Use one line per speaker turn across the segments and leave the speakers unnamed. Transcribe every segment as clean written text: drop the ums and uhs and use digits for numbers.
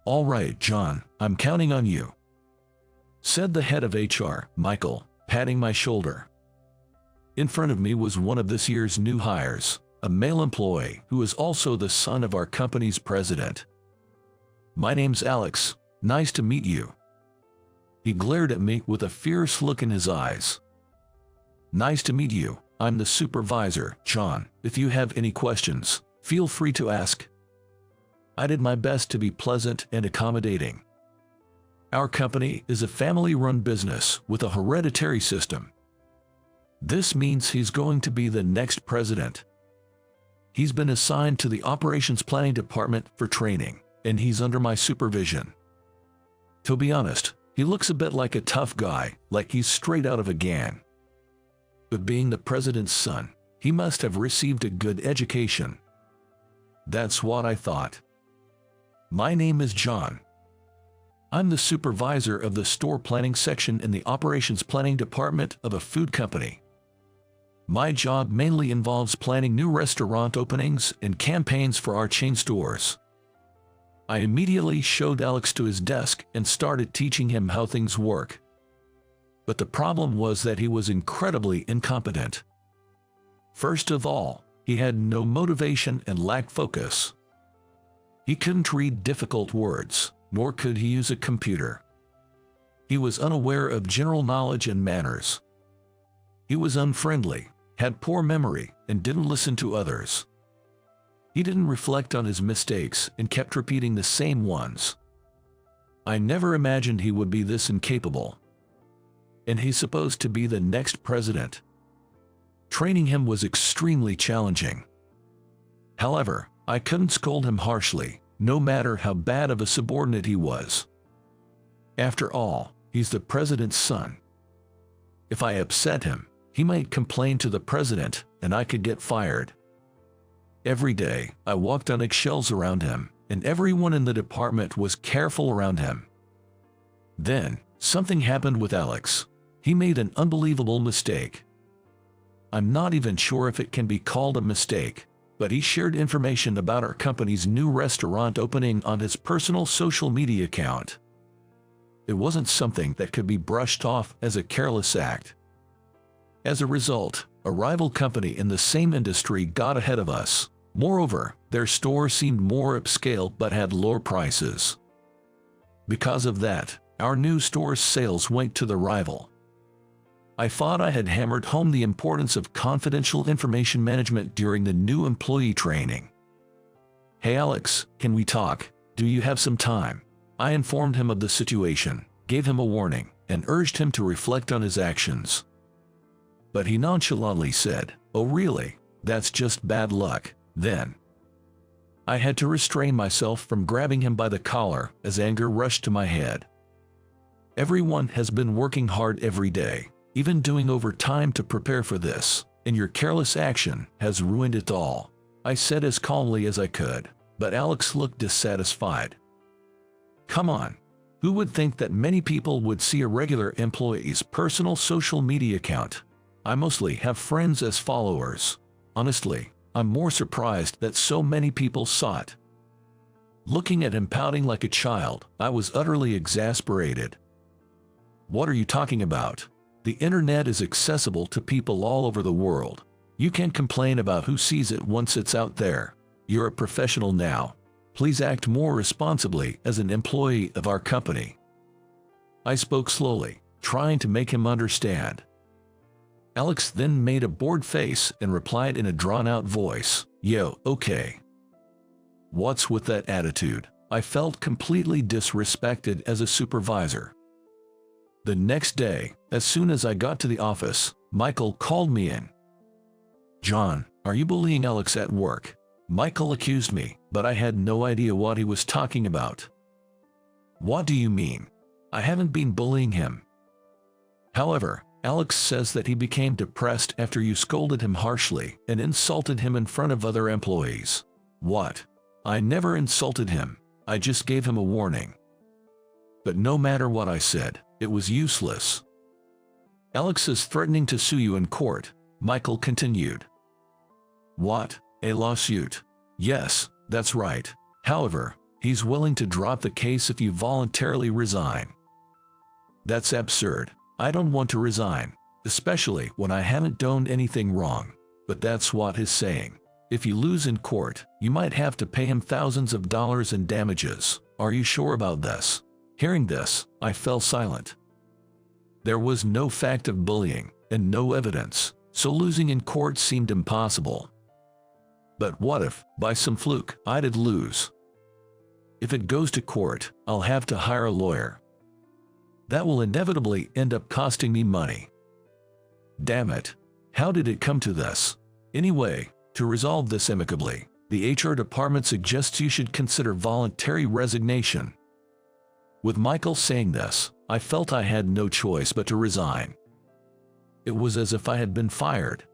"All right, John, I'm counting on you," said the head of HR, Michael, patting my shoulder. In front of me was one of this year's new hires, a male employee who is also the son of our company's president. "My name's Alex. Nice to meet you." He glared at me with a fierce look in his eyes. "Nice to meet you. I'm the supervisor, John. If you have any questions, feel free to ask." I did my best to be pleasant and accommodating. Our company is a family-run business with a hereditary system. This means he's going to be the next president. He's been assigned to the operations planning department for training, and he's under my supervision. To be honest, he looks a bit like a tough guy, like he's straight out of a gang. But being the president's son, he must have received a good education. That's what I thought. "My name is John. I'm the supervisor of the store planning section in the operations planning department of a food company. My job mainly involves planning new restaurant openings and campaigns for our chain stores." I immediately showed Alex to his desk and started teaching him how things work. But the problem was that he was incredibly incompetent. First of all, he had no motivation and lacked focus. He couldn't read difficult words, nor could he use a computer. He was unaware of general knowledge and manners. He was unfriendly, had poor memory, and didn't listen to others. He didn't reflect on his mistakes and kept repeating the same ones. I never imagined he would be this incapable. And he's supposed to be the next president. Training him was extremely challenging. However, I couldn't scold him harshly, no matter how bad of a subordinate he was. After all, he's the president's son. If I upset him, he might complain to the president, and I could get fired. Every day, I walked on eggshells around him, and everyone in the department was careful around him. Then, something happened with Alex. He made an unbelievable mistake. I'm not even sure if it can be called a mistake, but he shared information about our company's new restaurant opening on his personal social media account. It wasn't something that could be brushed off as a careless act. As a result, a rival company in the same industry got ahead of us. Moreover, their store seemed more upscale but had lower prices. Because of that, our new store's sales went to the rival. I thought I had hammered home the importance of confidential information management during the new employee training. "Hey Alex, can we talk? Do you have some time?" I informed him of the situation, gave him a warning, and urged him to reflect on his actions. But he nonchalantly said, "Oh really? That's just bad luck, then." I had to restrain myself from grabbing him by the collar as anger rushed to my head. "Everyone has been working hard every day, even doing overtime to prepare for this, and your careless action has ruined it all," I said as calmly as I could, but Alex looked dissatisfied. "Come on. Who would think that many people would see a regular employee's personal social media account? I mostly have friends as followers. Honestly, I'm more surprised that so many people saw it." Looking at him pouting like a child, I was utterly exasperated. "What are you talking about? The internet is accessible to people all over the world. You can't complain about who sees it once it's out there. You're a professional now. Please act more responsibly as an employee of our company." I spoke slowly, trying to make him understand. Alex then made a bored face and replied in a drawn-out voice, "Yo, okay." What's with that attitude? I felt completely disrespected as a supervisor. The next day, as soon as I got to the office, Michael called me in. "John, are you bullying Alex at work?" Michael accused me, but I had no idea what he was talking about. "What do you mean? I haven't been bullying him." However, Alex says that he became depressed after you scolded him harshly and insulted him in front of other employees. What? I never insulted him. I just gave him a warning. But no matter what I said, it was useless. Alex is threatening to sue you in court, Michael continued. What? A lawsuit? Yes, that's right. However, He's willing to drop the case if you voluntarily resign. That's absurd. I don't want to resign, especially when I haven't done anything wrong. But that's what he's saying. If you lose in court, you might have to pay him thousands of dollars in damages. Are you sure about this? Hearing this, I fell silent. There was no fact of bullying and no evidence, so losing in court seemed impossible. But what if, by some fluke, I did lose? If it goes to court, I'll have to hire a lawyer. That will inevitably end up costing me money. Damn it. How did it come to this? Anyway, to resolve this amicably, the HR department suggests you should consider voluntary resignation. With Michael saying this, I felt I had no choice but to resign. It was as if I had been fired.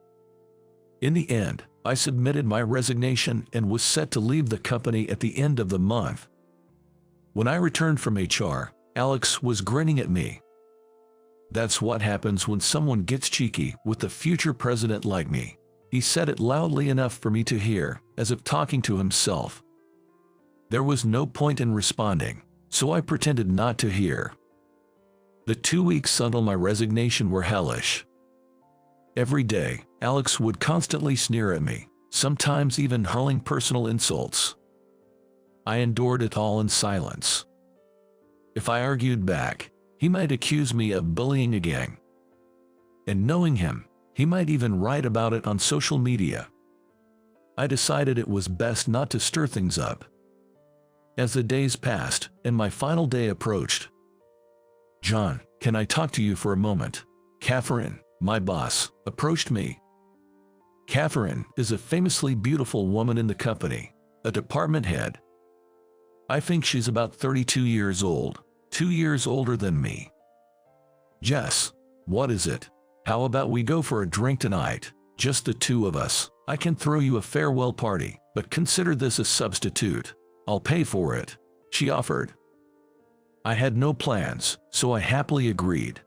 In the end, I submitted my resignation and was set to leave the company at the end of the month. When I returned from HR, Alex was grinning at me. That's what happens when someone gets cheeky with the future president like me. He said it loudly enough for me to hear, as if talking to himself. There was no point in responding, so I pretended not to hear. The 2 weeks until my resignation were hellish. Every day, Alex would constantly sneer at me, sometimes even hurling personal insults. I endured it all in silence. If I argued back, he might accuse me of bullying again. And knowing him, he might even write about it on social media. I decided it was best not to stir things up. As the days passed and my final day approached, "John, can I talk to you for a moment?" Catherine, my boss, approached me. Catherine is a famously beautiful woman in the company, a department head. I think she's about 32 years old, 2 years older than me. "Jess, what is it? How about we go for a drink tonight, just the two of us? I can throw you a farewell party, but consider this a substitute. I'll pay for it," she offered. I had no plans, so I happily agreed.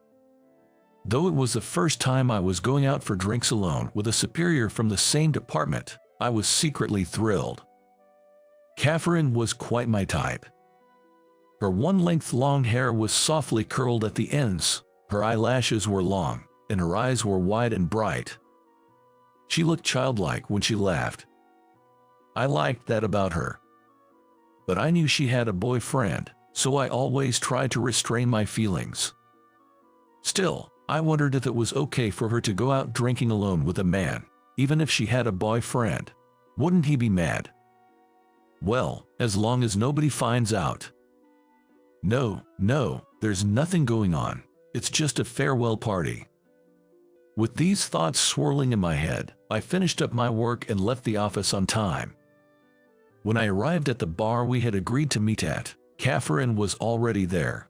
Though it was the first time I was going out for drinks alone with a superior from the same department, I was secretly thrilled. Catherine was quite my type. Her one-length long hair was softly curled at the ends, her eyelashes were long, and her eyes were wide and bright. She looked childlike when she laughed. I liked that about her. But I knew she had a boyfriend, so I always tried to restrain my feelings. Still, I wondered if it was okay for her to go out drinking alone with a man, even if she had a boyfriend. Wouldn't he be mad? Well, as long as nobody finds out. No, there's nothing going on. It's just a farewell party. With these thoughts swirling in my head, I finished up my work and left the office on time. When I arrived at the bar we had agreed to meet at, Catherine was already there.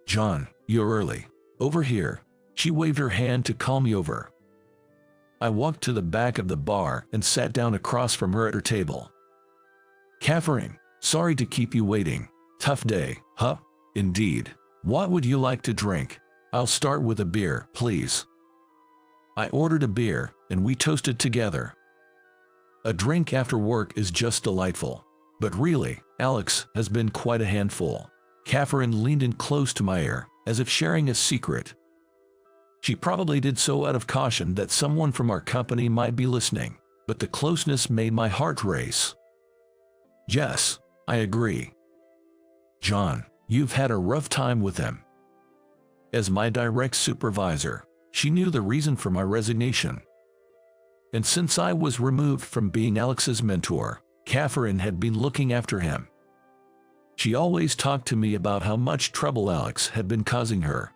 "John, you're early. Over here." She waved her hand to call me over. I walked to the back of the bar and sat down across from her at her table. "Catherine, sorry to keep you waiting. Tough day, huh?" "Indeed. What would you like to drink?" "I'll start with a beer, please." I ordered a beer, and we toasted together. A drink after work is just delightful. But really, Alex has been quite a handful. Catherine leaned in close to my ear, as if sharing a secret. She probably did so out of caution that someone from our company might be listening, but the closeness made my heart race. "Jess, I agree. John, you've had a rough time with him." As my direct supervisor, she knew the reason for my resignation. And since I was removed from being Alex's mentor, Catherine had been looking after him. She always talked to me about how much trouble Alex had been causing her.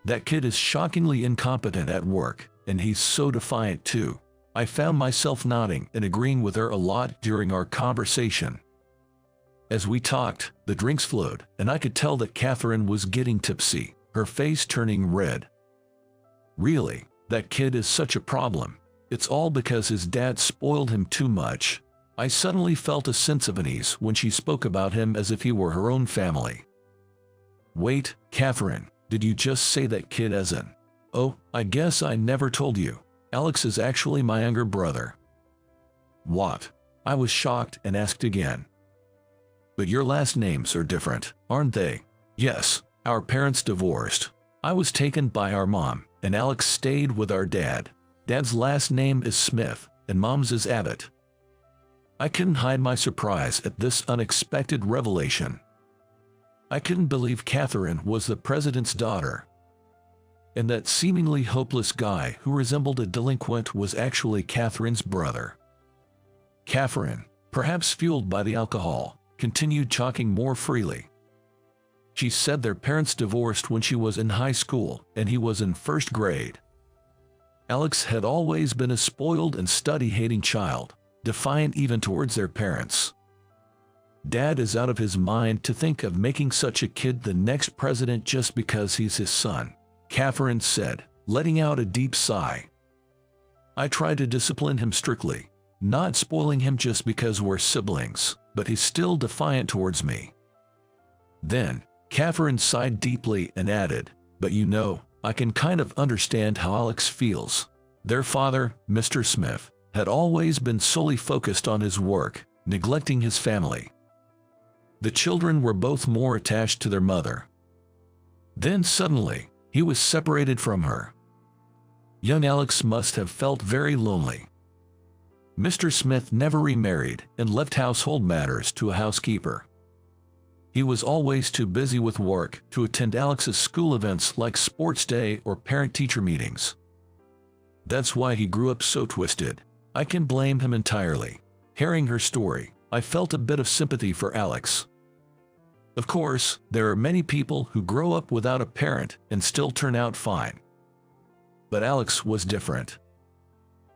"That kid is shockingly incompetent at work, and he's so defiant too." I found myself nodding and agreeing with her a lot during our conversation. As we talked, the drinks flowed, and I could tell that Catherine was getting tipsy, her face turning red. "Really, that kid is such a problem. It's all because his dad spoiled him too much." I suddenly felt a sense of unease when she spoke about him as if he were her own family. "Wait, Catherine, did you just say that kid as in?" "Oh, I guess I never told you. Alex is actually my younger brother." "What?" I was shocked and asked again. But your last names are different, aren't they? Yes, our parents divorced. I was taken by our mom, and Alex stayed with our dad. Dad's last name is Smith, and Mom's is Abbott. I couldn't hide my surprise at this unexpected revelation. I couldn't believe Catherine was the president's daughter. And that seemingly hopeless guy who resembled a delinquent was actually Catherine's brother. Catherine, perhaps fueled by the alcohol, continued talking more freely. She said their parents divorced when she was in high school and he was in first grade. Alex had always been a spoiled and study-hating child, defiant even towards their parents. Dad is out of his mind to think of making such a kid the next president just because he's his son, Catherine said, letting out a deep sigh. I tried to discipline him strictly, not spoiling him just because we're siblings, but he's still defiant towards me. Then, Catherine sighed deeply and added, but you know, I can kind of understand how Alex feels. Their father, Mr. Smith, had always been solely focused on his work, neglecting his family. The children were both more attached to their mother. Then suddenly, he was separated from her. Young Alex must have felt very lonely. Mr. Smith never remarried and left household matters to a housekeeper. He was always too busy with work to attend Alex's school events like sports day or parent-teacher meetings. That's why he grew up so twisted. I can blame him entirely. Hearing her story, I felt a bit of sympathy for Alex. Of course, there are many people who grow up without a parent and still turn out fine. But Alex was different.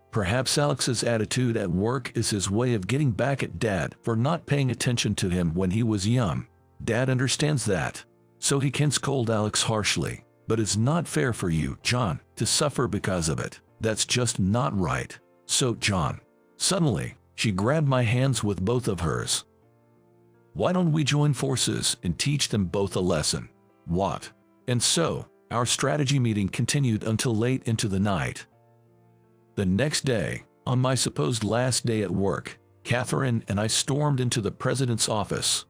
Perhaps Alex's attitude at work is his way of getting back at Dad for not paying attention to him when he was young. Dad understands that, so he can scold Alex harshly. But it's not fair for you, John, to suffer because of it. That's just not right. So, John. Suddenly, she grabbed my hands with both of hers. Why don't we join forces and teach them both a lesson? What? And so, our strategy meeting continued until late into the night. The next day, on my supposed last day at work, Catherine and I stormed into the president's office.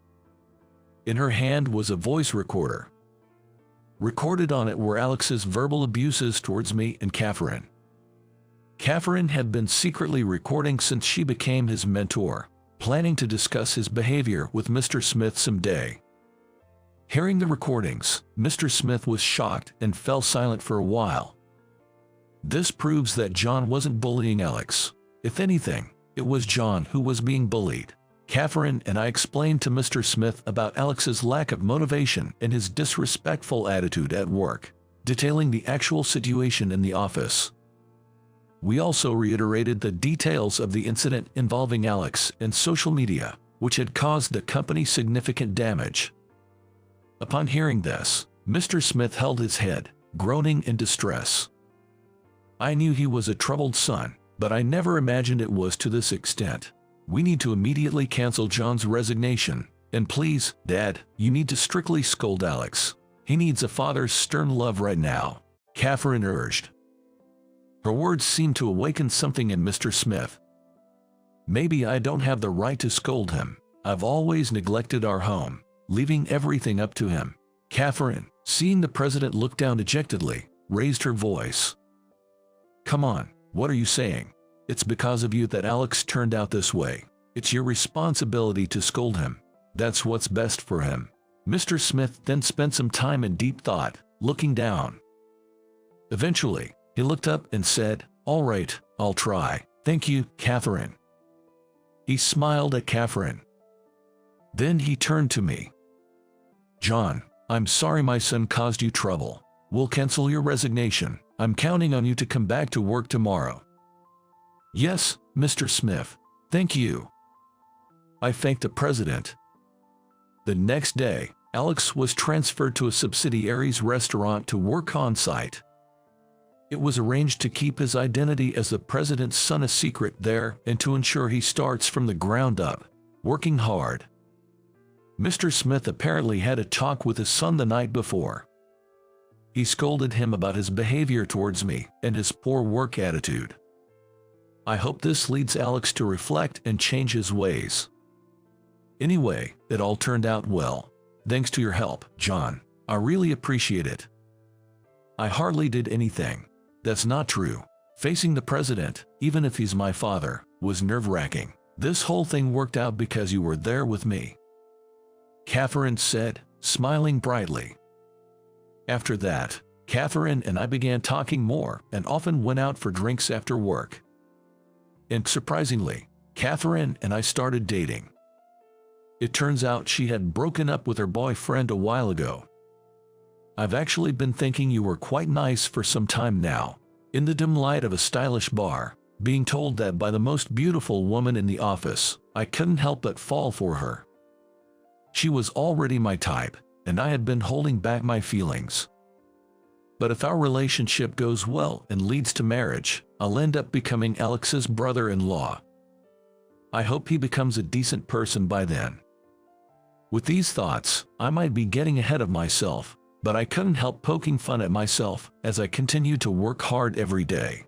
In her hand was a voice recorder. Recorded on it were Alex's verbal abuses towards me and Catherine. Catherine had been secretly recording since she became his mentor, planning to discuss his behavior with Mr. Smith someday. Hearing the recordings, Mr. Smith was shocked and fell silent for a while. This proves that John wasn't bullying Alex. If anything, it was John who was being bullied. Catherine and I explained to Mr. Smith about Alex's lack of motivation and his disrespectful attitude at work, detailing the actual situation in the office. We also reiterated the details of the incident involving Alex and social media, which had caused the company significant damage. Upon hearing this, Mr. Smith held his head, groaning in distress. I knew he was a troubled son, but I never imagined it was to this extent. We need to immediately cancel John's resignation, and please, Dad, you need to strictly scold Alex. He needs a father's stern love right now, Catherine urged. Her words seemed to awaken something in Mr. Smith. Maybe I don't have the right to scold him. I've always neglected our home, leaving everything up to him. Catherine, seeing the president look down dejectedly, raised her voice. Come on, what are you saying? It's because of you that Alex turned out this way. It's your responsibility to scold him. That's what's best for him. Mr. Smith then spent some time in deep thought, looking down. Eventually, he looked up and said, "All right, I'll try. Thank you, Catherine." He smiled at Catherine. Then he turned to me. "John, I'm sorry my son caused you trouble. We'll cancel your resignation. I'm counting on you to come back to work tomorrow." "Yes, Mr. Smith. Thank you." I thanked the president. The next day, Alex was transferred to a subsidiary's restaurant to work on-site. It was arranged to keep his identity as the president's son a secret there and to ensure he starts from the ground up, working hard. Mr. Smith apparently had a talk with his son the night before. He scolded him about his behavior towards me and his poor work attitude. I hope this leads Alex to reflect and change his ways. Anyway, it all turned out well. Thanks to your help, John. I really appreciate it. I hardly did anything. That's not true. Facing the president, even if he's my father, was nerve-wracking. This whole thing worked out because you were there with me, Catherine said, smiling brightly. After that, Catherine and I began talking more and often went out for drinks after work. And surprisingly, Catherine and I started dating. It turns out she had broken up with her boyfriend a while ago. I've actually been thinking you were quite nice for some time now. In the dim light of a stylish bar, being told that by the most beautiful woman in the office, I couldn't help but fall for her. She was already my type, and I had been holding back my feelings. But if our relationship goes well and leads to marriage, I'll end up becoming Alex's brother-in-law. I hope he becomes a decent person by then. With these thoughts, I might be getting ahead of myself, but I couldn't help poking fun at myself as I continued to work hard every day.